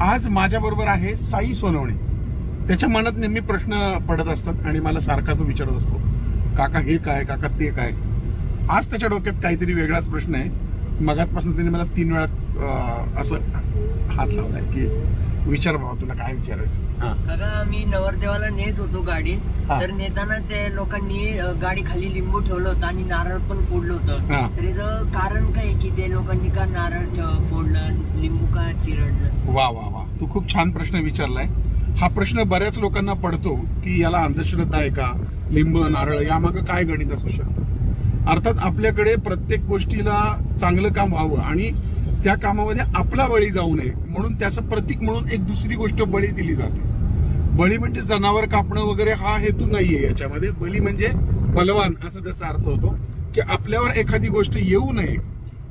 आज माझ्या बरोबर आहे साई सोनवणे. त्याच्या मनात नेहमी प्रश्न पडत असतात आणि मला सारखा तो विचारत असतो, काका हे काय, काका ते काय. आज त्याच्या डोक्यात काहीतरी वेगळाच प्रश्न आहे. मगाचपासून त्याने मला 3 वेळा असं हात लावलाय की विचार भावा तुला काय विचारायचं. काका मी नवरदेवाला नेत होतो गाडी, तर नेताना ते लोकांनी गाडी खाली लिंबू ठेवलं होतं आणि नारळ पण फोडलं होतं. तर याचं कारण काय की ते लोकांनी का नारळ फोडलं, लिंबू का चिरडलं? वा वा वा, तू खूप छान प्रश्न विचारलाय. हा प्रश्न बऱ्याच लोकांना पडतो की याला अंधश्रद्धा आहे का, लिंब नारळ यामागं काय गणित असू शकतं. अर्थात आपल्याकडे प्रत्येक गोष्टीला चांगलं काम व्हावं आणि त्या कामामध्ये आपला बळी जाऊ नये म्हणून त्याचं प्रतीक म्हणून एक दुसरी गोष्ट बळी दिली जाते. बळी म्हणजे जनावर कापणं वगैरे हा हेतू नाहीये याच्यामध्ये. बळी म्हणजे बलवान असा त्याचा अर्थ होतो की आपल्यावर एखादी गोष्ट येऊ नये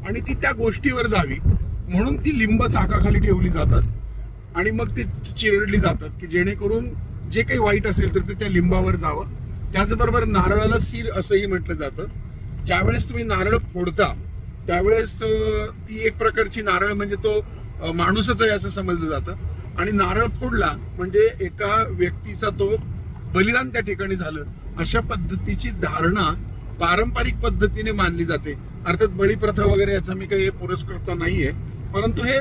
आणि ती त्या गोष्टीवर जावी म्हणून ती लिंब चाकाखाली ठेवली जातात आणि मग ती चिरडली जातात की जेणेकरून जे काही वाईट असेल तर ते त्या लिंबावर जावं. त्याचबरोबर नारळाला सीर असंही म्हटलं जातं. ज्यावेळेस तुम्ही नारळ फोडता त्यावेळेस ती एक प्रकारची नारळ म्हणजे तो माणूसच आहे असं समजलं जातं आणि नारळ फोडला म्हणजे एका व्यक्तीचा तो बलिदान त्या ठिकाणी झालं अशा पद्धतीची धारणा पारंपरिक पद्धतीने मानली जाते. अर्थात बळीप्रथा वगैरे याचा मी काही पुरस्कर्ता नाहीये, परंतु हे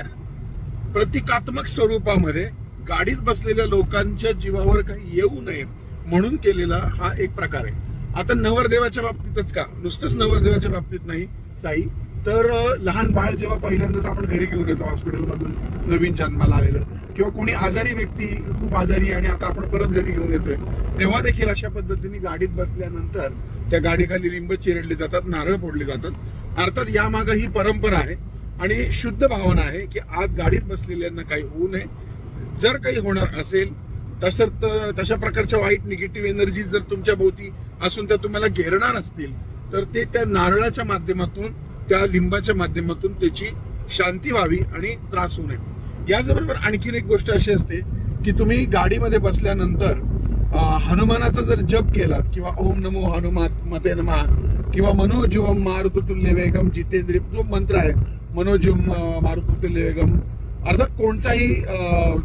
प्रतिकात्मक स्वरूपामध्ये गाडीत बसलेल्या लोकांच्या जीवावर काही येऊ नये म्हणून केलेला हा एक प्रकार आहे. आता नवरदेवाच्या बाबतीतच का, नुसतंच नवरदेवाच्या बाबतीत नाही साई, तर लहान बाळ जेव्हा पहिल्यांदाच आपण घरी घेऊन येतो हॉस्पिटलमधून नवीन जन्माला आलेलं, किंवा कोणी आजारी व्यक्ती खूप आजारी आणि आता आपण परत घरी घेऊन येतोय, तेव्हा देखील अशा पद्धतीने गाडीत बसल्यानंतर त्या गाडीखाली लिंब चिरडले जातात, नारळ फोडले जातात. अर्थात यामागे ही परंपरा आहे आणि शुद्ध भावना आहे की आज गाडीत बसलेल्यांना काही होऊ नये. जर काही होणार असेल तशा प्रकारच्या वाईट निगेटिव्ह एनर्जी जर तुमच्या भोवती असून त्या तुम्हाला घेरणार असतील तर ते त्या नारळाच्या माध्यमातून, त्या लिंबाच्या माध्यमातून त्याची शांती व्हावी आणि त्रास होऊ नये. याचबरोबर आणखीन एक गोष्ट अशी असते की तुम्ही गाडीमध्ये बसल्यानंतर हनुमानाचा जर जप केलात किंवा ओम नमो हनुमते नमः किंवा मनोजवम मारुतुल्य वेगम जितेंद्रिय जो मंत्र आहे, मनोजवम मारुतुल्य वेगम, अर्थात कोणताही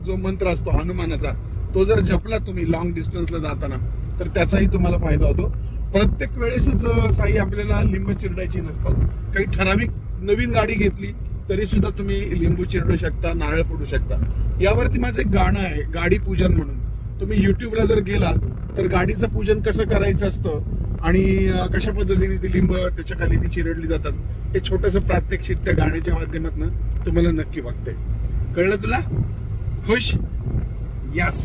जो मंत्र असतो हनुमानाचा तो जर जपला तुम्ही लॉंग डिस्टन्सला जाताना तर त्याचाही तुम्हाला फायदा होतो. प्रत्येक वेळेसच साई आपल्याला लिंब चिरडायची नसतात. काही ठराविक नवीन गाडी घेतली तरी सुद्धा तुम्ही लिंबू चिरडू शकता, नारळ फोडू शकता. यावरती माझं एक गाणं आहे गाडी पूजन म्हणून. तुम्ही युट्यूबला जर गेलात तर गाडीचं पूजन कसं करायचं असतं आणि कशा पद्धतीने ती लिंब त्याच्या खाली ती चिरडली जातात हे छोटंसं प्रात्यक्षिक त्या गाण्याच्या माध्यमातून तुम्हाला नक्की बघताय. कळलं तुला? खुश? यस.